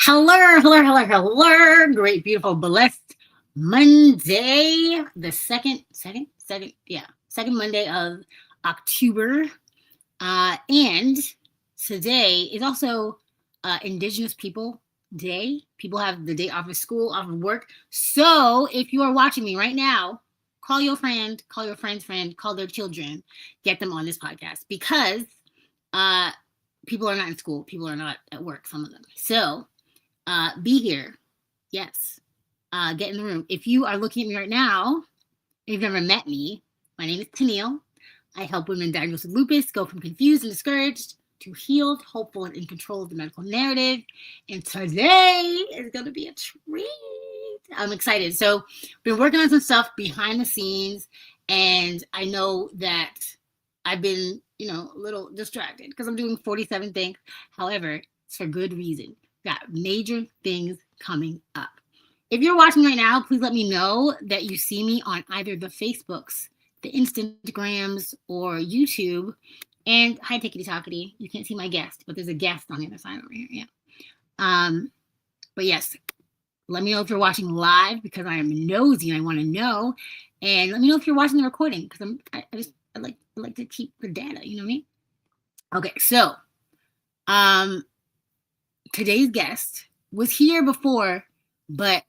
Hello. Great, beautiful, blessed Monday. The second Monday of October. And today is also Indigenous People Day. People have the day off of school, off of work. So if you are watching me right now, call your friend, call your friend's friend, call their children, get them on this podcast because people are not in school. People are not at work, some of them. So be here. Yes. Get in the room. If you are looking at me right now, and you've never met me, my name is Tenille. I help women diagnosed with lupus go from confused and discouraged to healed, hopeful, and in control of the medical narrative. And today is going to be a treat. I'm excited. So, been working on some stuff behind the scenes, and I know that I've been, a little distracted because I'm doing 47 things. However, it's for good reason. Got major things coming up. If you're watching right now, please let me know that you see me on either the Facebooks, the Instagrams, or YouTube. And hi, Tickety Talkety. You can't see my guest, but there's a guest on the other side over here. Yeah. But yes, let me know if you're watching live because I am nosy and I want to know. And let me know if you're watching the recording because I like to keep the data. You know what I mean? Okay, so today's guest was here before, but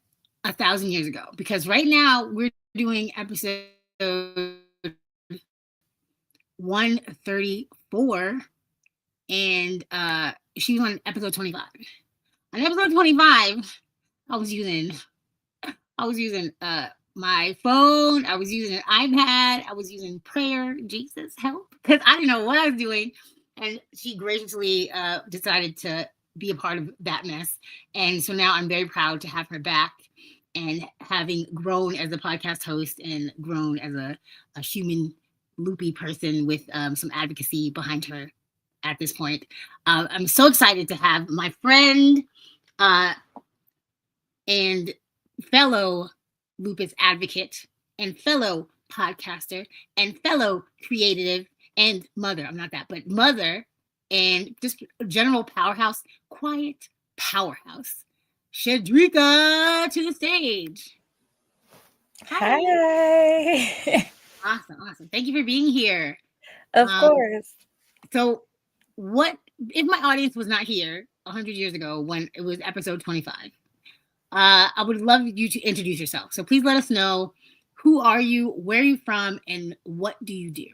1,000 years ago, because right now we're doing episode 134, and she was on episode 25. On episode 25, I was using my phone, I was using an iPad, I was using prayer, Jesus help, because I didn't know what I was doing, and she graciously decided to be a part of that mess. And so now I'm very proud to have her back, and having grown as a podcast host and grown as a human loopy person with some advocacy behind her at this point. I'm so excited to have my friend and fellow lupus advocate and fellow podcaster and fellow creative and mother. I'm not that, but mother and just general powerhouse, quiet powerhouse. Shedrica to the stage. Hi. Awesome. Thank you for being here. Of course. So what if my audience was not here 100 years ago when it was episode 25? I would love you to introduce yourself. So please let us know, who are you, where are you from, and what do you do?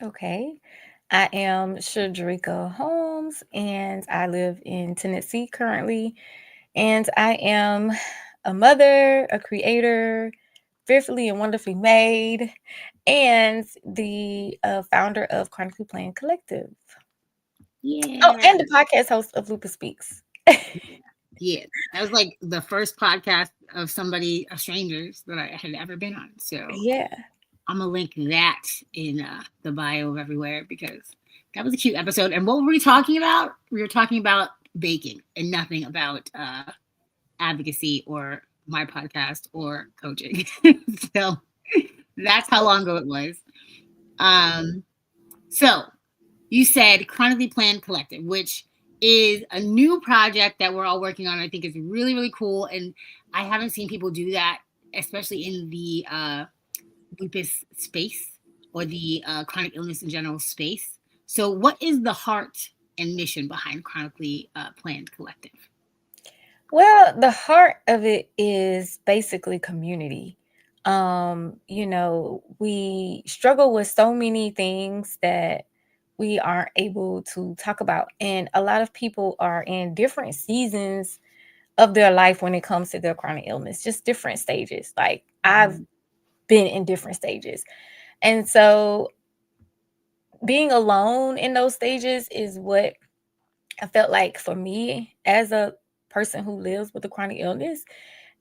Okay. I am Shedrica Holmes, and I live in Tennessee currently. And I am a mother, a creator, fearfully and wonderfully made, and the founder of Chronically Planned Collective. Yeah. Oh, and the podcast host of Lupus Speaks. Yeah, that was like the first podcast of somebody, of strangers, that I had ever been on. So yeah, I'm gonna link that in the bio of everywhere because that was a cute episode. And what were we talking about? We were talking about baking and nothing about advocacy or my podcast or coaching. So that's how long ago it was. So you said Chronically Planned Collective, which is a new project that we're all working on. I think is really, really cool. And I haven't seen people do that, especially in the lupus space or the chronic illness in general space. So what is the heart and mission behind Chronically Planned Collective? Well, the heart of it is basically community. We struggle with so many things that we aren't able to talk about. And a lot of people are in different seasons of their life when it comes to their chronic illness, just different stages. Like I've been in different stages. And so being alone in those stages is what I felt like for me as a person who lives with a chronic illness,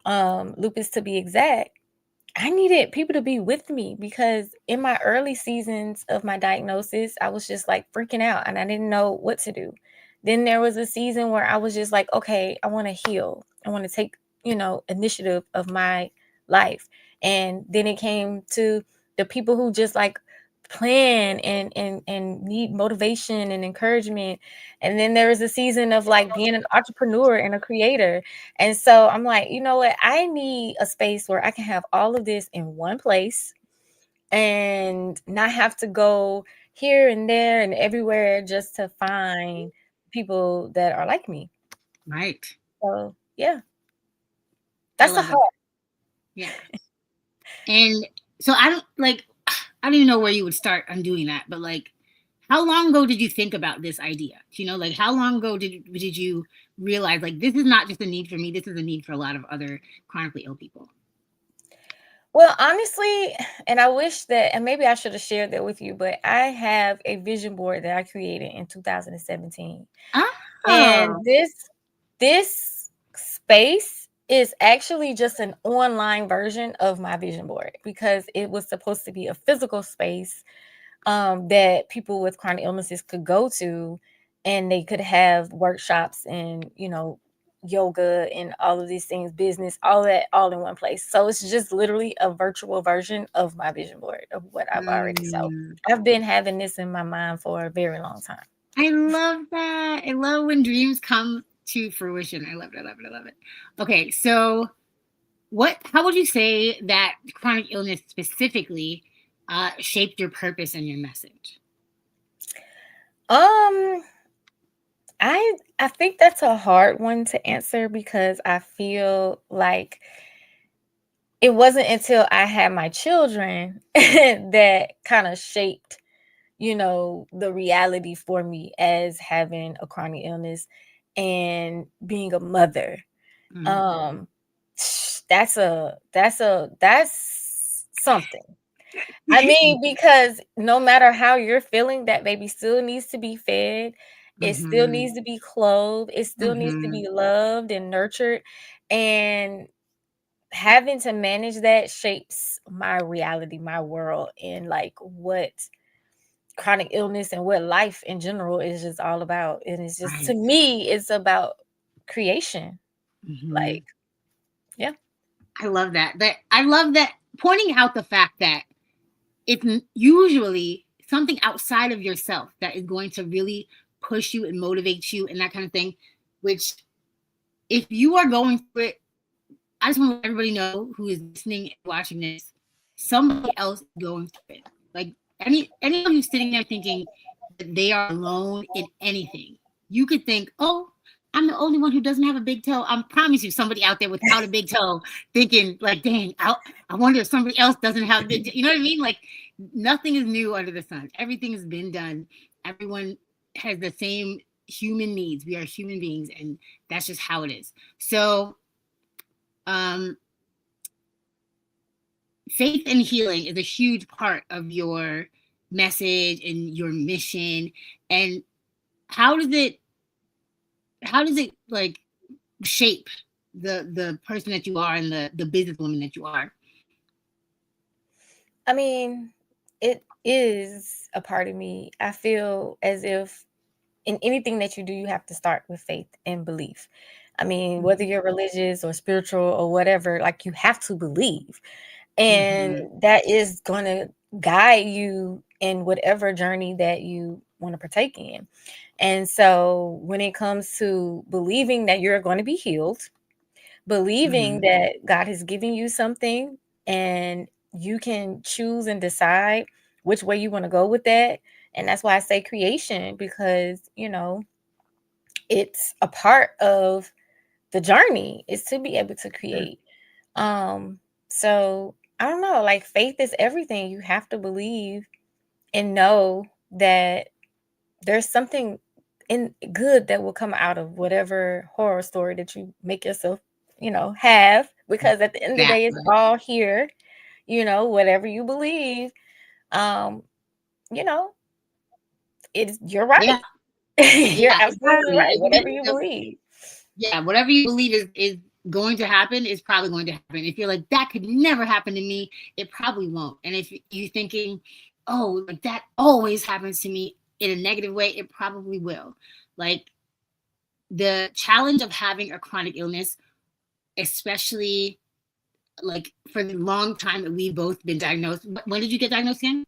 lupus to be exact. I needed people to be with me because in my early seasons of my diagnosis, I was just like freaking out and I didn't know what to do. Then there was a season where I was just like, okay, I want to heal. I want to take, initiative of my life. And then it came to the people who just like plan and need motivation and encouragement. And then there is a season of like being an entrepreneur and a creator. And so I'm like, you know what? I need a space where I can have all of this in one place and not have to go here and there and everywhere just to find people that are like me. Right. So yeah, I that's the love that. heart. Yeah. And so I don't even know where you would start on doing that, but like, how long ago did you think about this idea? Do you know, like, how long ago did you realize like this is not just a need for me, this is a need for a lot of other chronically ill people? Well, honestly, and I wish that, and maybe I should have shared that with you, but I have a vision board that I created in 2017. And Oh. this space is actually just an online version of my vision board because it was supposed to be a physical space that people with chronic illnesses could go to, and they could have workshops and, you know, yoga and all of these things, business, all that, all in one place. So it's just literally a virtual version of my vision board of what I've already. So I've been having this in my mind for a very long time. I love that. I love when dreams come to fruition. I love it. I love it. I love it. Okay, so how would you say that chronic illness specifically shaped your purpose and your message? I think that's a hard one to answer because I feel like it wasn't until I had my children that kind of shaped, you know, the reality for me as having a chronic illness and being a mother. Mm-hmm. That's something. I mean, because no matter how you're feeling, that baby still needs to be fed. It still Mm-hmm. needs to be clothed. It still needs to Mm-hmm. be loved and nurtured. And having to manage that shapes my reality, my world, and like what chronic illness and what life in general is just all about. And it's just, to Right. me, it's about creation. Mm-hmm. Like, yeah. I love that. I love that, pointing out the fact that it's usually something outside of yourself that is going to really push you and motivate you and that kind of thing. Which, if you are going through it, I just want to let everybody know who is listening and watching this, somebody else is going through it. Like, anyone who's sitting there thinking that they are alone in anything, you could think, oh, I'm the only one who doesn't have a big toe. I promise you, somebody out there without a big toe thinking like, dang, I wonder if somebody else doesn't have a big toe. You know what I mean? Like, nothing is new under the sun. Everything has been done. Everyone has the same human needs. We are human beings, and that's just how it is. So, um, faith and healing is a huge part of your message and your mission. And how does it like shape the person that you are and the businesswoman that you are? I mean, it is a part of me. I feel as if in anything that you do, you have to start with faith and belief. I mean, whether you're religious or spiritual or whatever, like you have to believe. And Mm-hmm. that is going to guide you in whatever journey that you want to partake in. And so when it comes to believing that you're going to be healed, believing Mm-hmm. that God has given you something and you can choose and decide which way you want to go with that. And that's why I say creation, because, you know, it's a part of the journey is to be able to create. So I don't know, like faith is everything. You have to believe and know that there's something in good that will come out of whatever horror story that you make yourself, you know, have, because at the end of the day, it's Exactly. all here, you know, whatever you believe, um, you know, it's, you're Yeah. right. You're Yeah. absolutely Exactly. right. Whatever you believe. Yeah, whatever you believe is going to happen is probably going to happen. If you're like, that could never happen to me, it probably won't. And if you're thinking, oh, like that always happens to me in a negative way, it probably will. Like, the challenge of having a chronic illness, especially like for the long time that we've both been diagnosed. When did you get diagnosed again?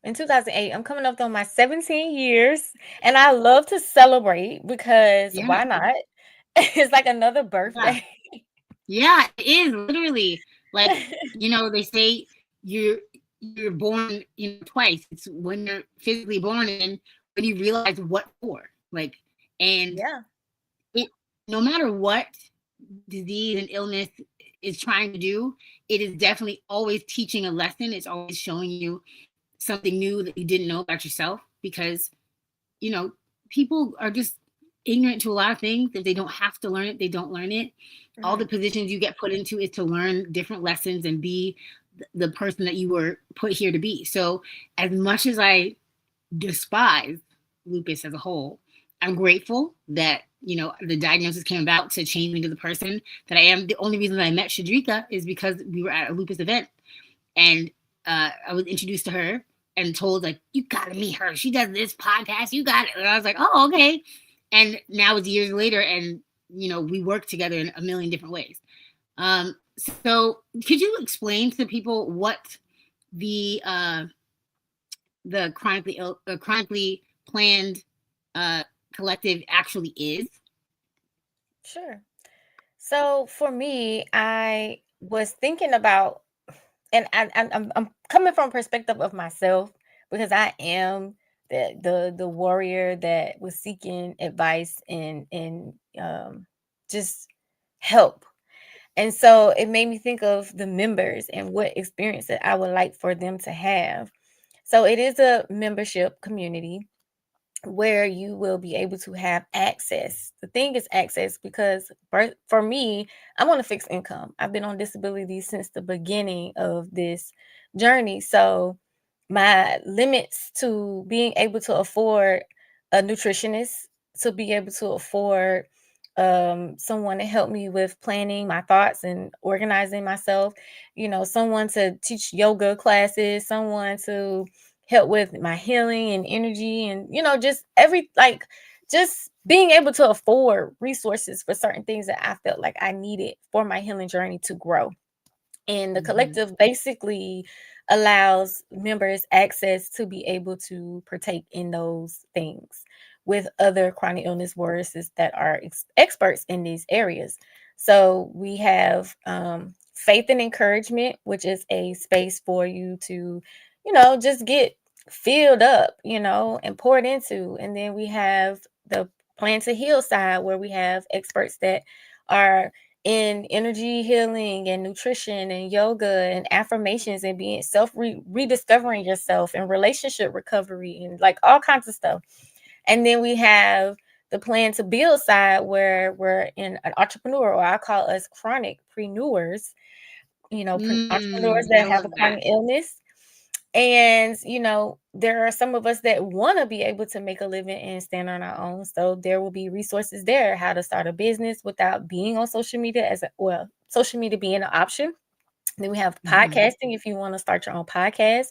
in 2008. I'm coming up on my 17 years, and I love to celebrate because Yeah, why not? It's like another yeah, birthday. yeah. It is literally like, they say you're born, twice. It's when you're physically born and when you realize what for. Like, and Yeah. it, no matter what disease and illness is trying to do, it is definitely always teaching a lesson. It's always showing you something new that you didn't know about yourself, because you know people are just ignorant to a lot of things. If they don't have to learn it, they don't learn it. All the Right. positions you get put into is to learn different lessons and be the person that you were put here to be. So as much as I despise lupus as a whole, I'm grateful that the diagnosis came about to change me to the person that I am. The only reason that I met Shedrica is because we were at a lupus event, and I was introduced to her and told, like, you gotta meet her. She does this podcast. You got it. And I was like, oh, okay. And now it's years later, and we work together in a million different ways. So could you explain to people what the chronically planned collective actually is? Sure. So for me, I was thinking about, and I'm coming from a perspective of myself because I am the warrior that was seeking advice and just help. And so it made me think of the members and what experience that I would like for them to have. So it is a membership community where you will be able to have access. The thing is access, because for me, I'm on a fixed income. I've been on disability since the beginning of this journey. So my limits to being able to afford a nutritionist, to be able to afford someone to help me with planning my thoughts and organizing myself, someone to teach yoga classes, someone to help with my healing and energy, and just just being able to afford resources for certain things that I felt like I needed for my healing journey to grow. And the Mm-hmm. collective basically allows members access to be able to partake in those things with other chronic illness warriors that are experts in these areas. So we have faith and encouragement, which is a space for you to, just get filled up, and poured into. And then we have the plan to heal side, where we have experts that are in energy healing and nutrition and yoga and affirmations and being rediscovering yourself and relationship recovery and like all kinds of stuff. And then we have the plan to build side, where we're in an entrepreneur, or I call us chronic preneurs, entrepreneurs that I have love a that. chronic illness. And, there are some of us that want to be able to make a living and stand on our own. So there will be resources there, how to start a business without being on social media social media being an option. Then we have Mm-hmm. podcasting. If you want to start your own podcast,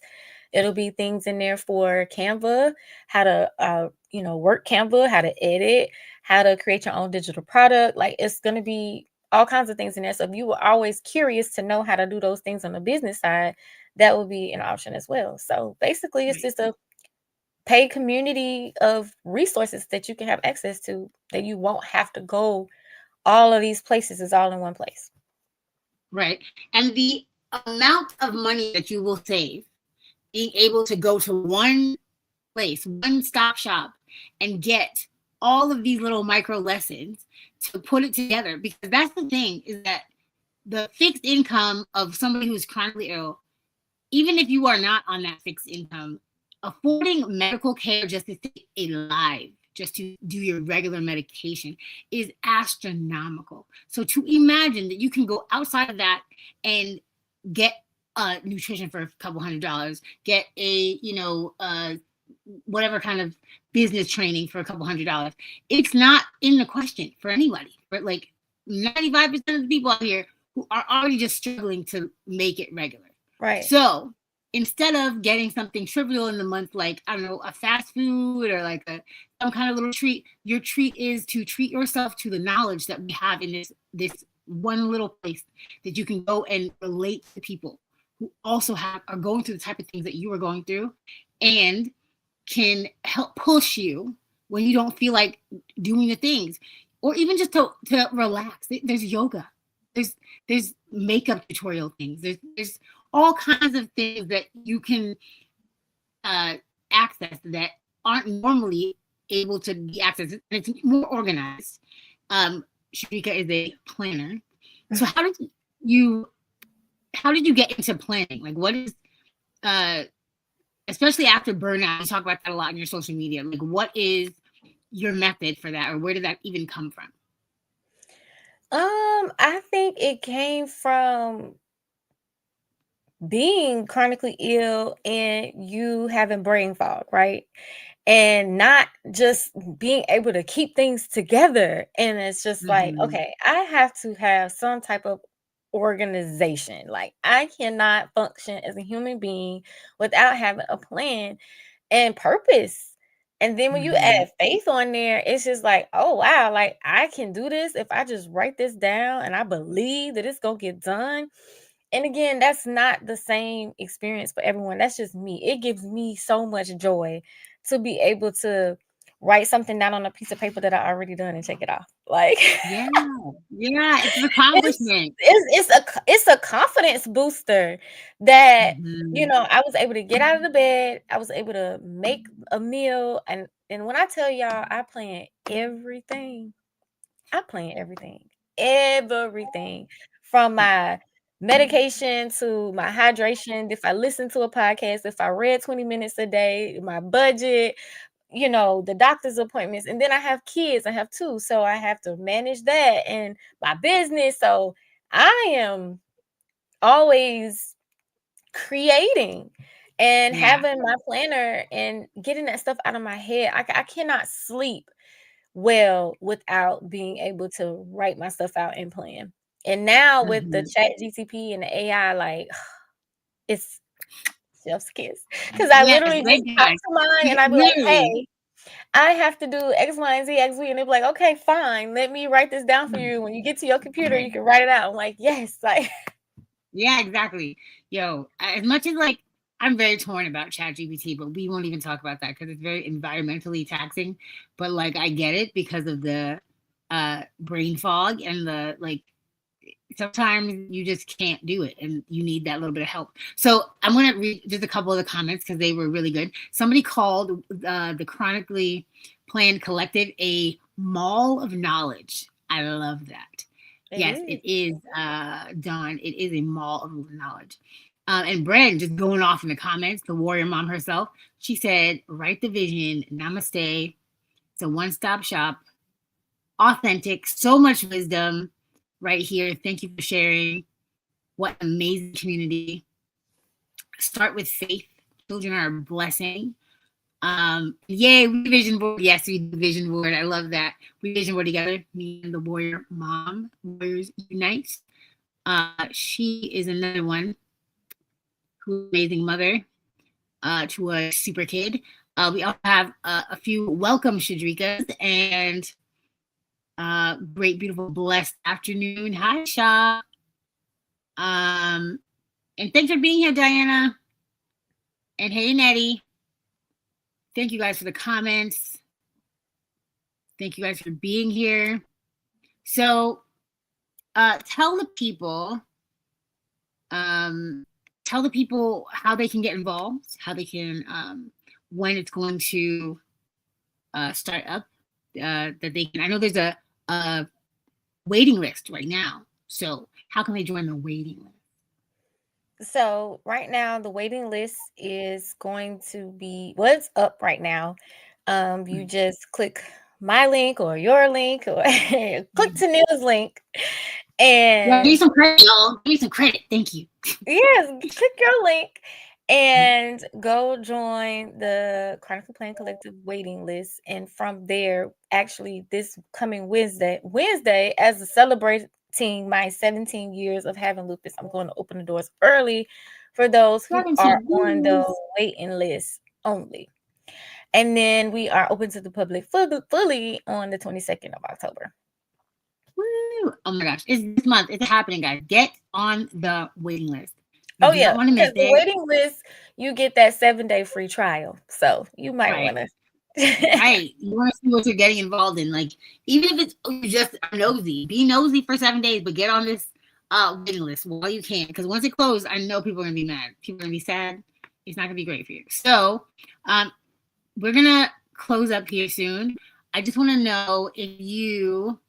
it'll be things in there for Canva, how to, work Canva, how to edit, how to create your own digital product. Like, it's going to be all kinds of things in there. So if you were always curious to know how to do those things on the business side, that will be an option as well. So basically, it's Right. just a paid community of resources that you can have access to, that you won't have to go all of these places. Is all in one place. Right. And the amount of money that you will save being able to go to one place, one stop shop, and get all of these little micro lessons to put it together. Because that's the thing, is that the fixed income of somebody who's chronically ill, even if you are not on that fixed income, affording medical care just to stay alive, just to do your regular medication, is astronomical. So to imagine that you can go outside of that and get nutrition for a couple $100, get a whatever kind of business training for a couple $100, it's not in the question for anybody. But like 95% of the people out here who are already just struggling to make it regular. Right. So instead of getting something trivial in the month, like, I don't know, a fast food or like some kind of little treat, your treat is to treat yourself to the knowledge that we have in this one little place that you can go and relate to people who also are going through the type of things that you are going through, and can help push you when you don't feel like doing the things, or even just to relax. There's yoga, there's makeup tutorial things, there's all kinds of things that you can access that aren't normally able to be accessed, and it's more organized. Shedrica is a planner. So how did you get into planning? Like, what is especially after burnout, you talk about that a lot on your social media. Like, what is your method for that, or where did that even come from? I think it came from being chronically ill and you having brain fog, right? And not just being able to keep things together. And it's just like, okay, I have to have some type of organization. Like, I cannot function as a human being without having a plan and purpose. And then when you add faith on there, it's just like, oh wow, like I can do this if I just write this down and I believe that it's gonna get done. And again, that's not the same experience for everyone. That's just me. It gives me so much joy to be able to write something down on a piece of paper that I already done and check it off. Like, yeah, it's an accomplishment. It's a confidence booster that I was able to get out of the bed. I was able to make a meal, and when I tell y'all, I plan everything. Everything from my medication to my hydration. If I listen to a podcast, if I read 20 minutes a day, my budget, the doctor's appointments. And then I have kids. I have two. So I have to manage that and my business. So I am always creating and having my planner and getting that stuff out of my head. I cannot sleep well without being able to write my stuff out and plan. And now with the chat GTP and the AI, like it's chef's kiss. Because I literally just talk to mine and I'd be like, hey, I have to do X, Y, and Z, X, Y. And they'd be like, okay, fine. Let me write this down for you. When you get to your computer, you can write it out. I'm like, yes. Like, yeah, exactly. Yo, as much as like I'm very torn about ChatGPT, but we won't even talk about that because it's very environmentally taxing. But like I get it because of the brain fog and the like. Sometimes you just can't do it and you need that little bit of help. So I'm going to read just a couple of the comments because they were really good. Somebody called the Chronically Planned Collective a mall of knowledge. I love that. Yes, it is, Dawn. It is a mall of knowledge. And Bren, just going off in the comments, the warrior mom herself, she said, write the vision, namaste. It's a one-stop shop, authentic, so much wisdom right here. Thank you for sharing. What amazing community. Start with faith. Children are a blessing. Yay, we vision board. Yes, we do vision board. I love that. We vision board together. Me and the warrior mom. Warriors unite. She is another one who's an amazing mother to a super kid. We also have a few welcome Shedricas and great, beautiful, blessed afternoon. Hi, Sha. And thanks for being here, Diana. And hey, Nettie. Thank you guys for the comments. Thank you guys for being here. So tell the people how they can get involved, how they can, when it's going to start up, that they can. I know there's a waiting list right now. So how can they join the waiting list? So right now the waiting list is going to be what's up right now. You just click my link or your link or click Tenille's link. And give me some credit, y'all. Give me some credit. Thank you. Yes, click your link and go join the Chronically Planned Collective waiting list. And from there, actually, this coming Wednesday, as a celebrating my 17 years of having lupus, I'm going to open the doors early for those who are on the waiting list only. And then we are open to the public fully on the 22nd of October. Woo! Oh my gosh, it's this month. It's happening, guys. Get on the waiting list. You Oh do not yeah, want to because miss the it. waiting list, you get that 7-day free trial. So you might Right. want to. Right. You want to see what you're getting involved in. Like, even if it's you just are nosy, be nosy for 7 days, but get on this waiting list while you can. Because once it closes, I know people are gonna be mad. People are gonna be sad. It's not gonna be great for you. So we're gonna close up here soon. I just want to know if you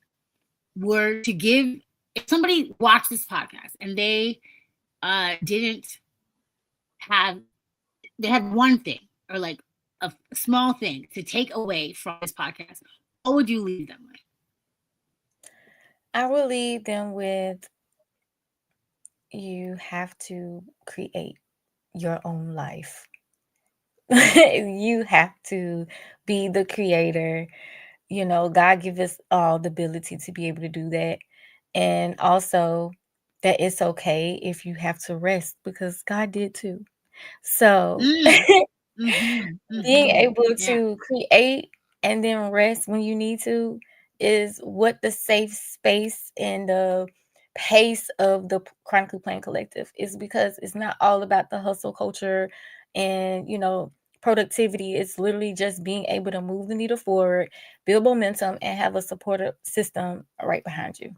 were to give, if somebody watched this podcast and they didn't have, they had one thing or like a small thing to take away from this podcast, what would you leave them with? I will leave them with, you have to create your own life. You have to be the creator. You know, God give us all the ability to be able to do that. And also that it's okay if you have to rest, because God did too. So being able Yeah. to create and then rest when you need to is what the safe space and the pace of the Chronically Planned Collective is, because it's not all about the hustle culture and, productivity. It's literally just being able to move the needle forward, build momentum, and have a supportive system right behind you.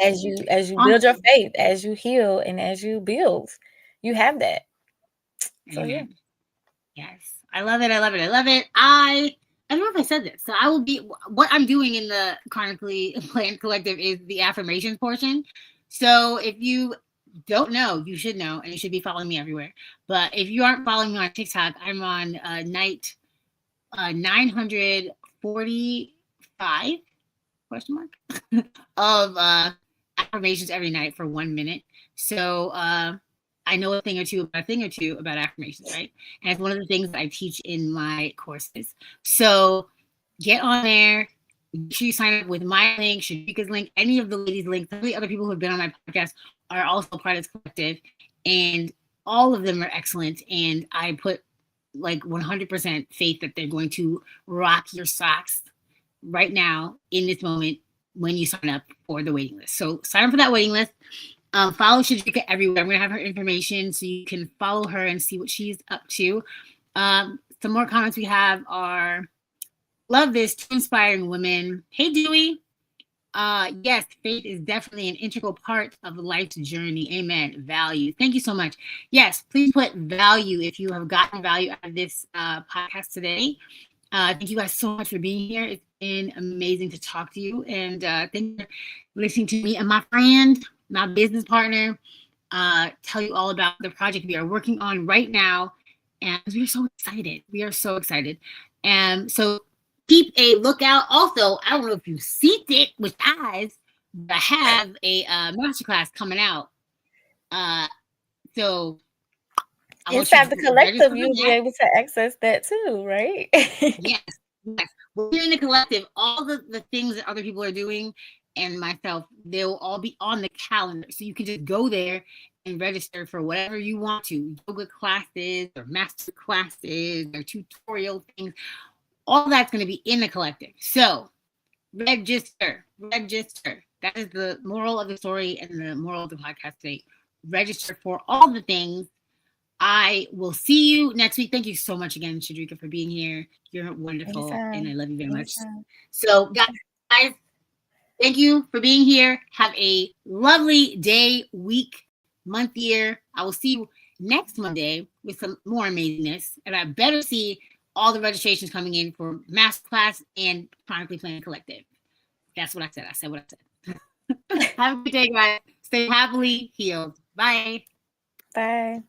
As you build your faith, as you heal, and as you build, you have that. So Amen. Yes. I love it. I love it. I love it. I don't know if I said this. So I will be, what I'm doing in the Chronically Planned Collective is the affirmations portion. So if you don't know, you should know, and you should be following me everywhere. But if you aren't following me on TikTok, I'm on night 945 question mark of affirmations every night for 1 minute. So I know a thing or two about affirmations, right? And it's one of the things that I teach in my courses. So get on there. Make sure you sign up with my link, Shedrica's link, any of the ladies' links. Some of the other people who have been on my podcast are also part of this collective, and all of them are excellent. And I put like 100% faith that they're going to rock your socks right now in this moment when you sign up for the waiting list. So sign up for that waiting list. Follow Shedrica everywhere. I'm going to have her information so you can follow her and see what she's up to. Some more comments we have are, love this, two inspiring women. Hey, Dewey. Yes, faith is definitely an integral part of life's journey. Amen. Value. Thank you so much. Yes, please put value if you have gotten value out of this podcast today. Thank you guys so much for being here. It's been amazing to talk to you. And thank you for listening to me and my friend, my business partner, tell you all about the project we are working on right now. And we are so excited. We are so excited. And so keep a lookout. Also, I don't know if you've seen it with eyes, but I have a masterclass coming out. So inside the collective, you'll be able to access that too, right? Yes. We're in the collective. All the things that other people are doing and myself, they'll all be on the calendar. So you can just go there and register for whatever you want to. Yoga classes or master classes or tutorial things. All that's going to be in the collective. So register. That is the moral of the story and the moral of the podcast today. Register for all the things. I will see you next week. Thank you so much again, Shedrica, for being here. You're wonderful, and I love you very much. So, guys, thank you for being here. Have a lovely day, week, month, year. I will see you next Monday with some more amazingness, and I better see all the registrations coming in for Masterclass and Chronically Planned Collective. That's what I said. I said what I said. Have a good day, guys. Stay happily healed. Bye. Bye.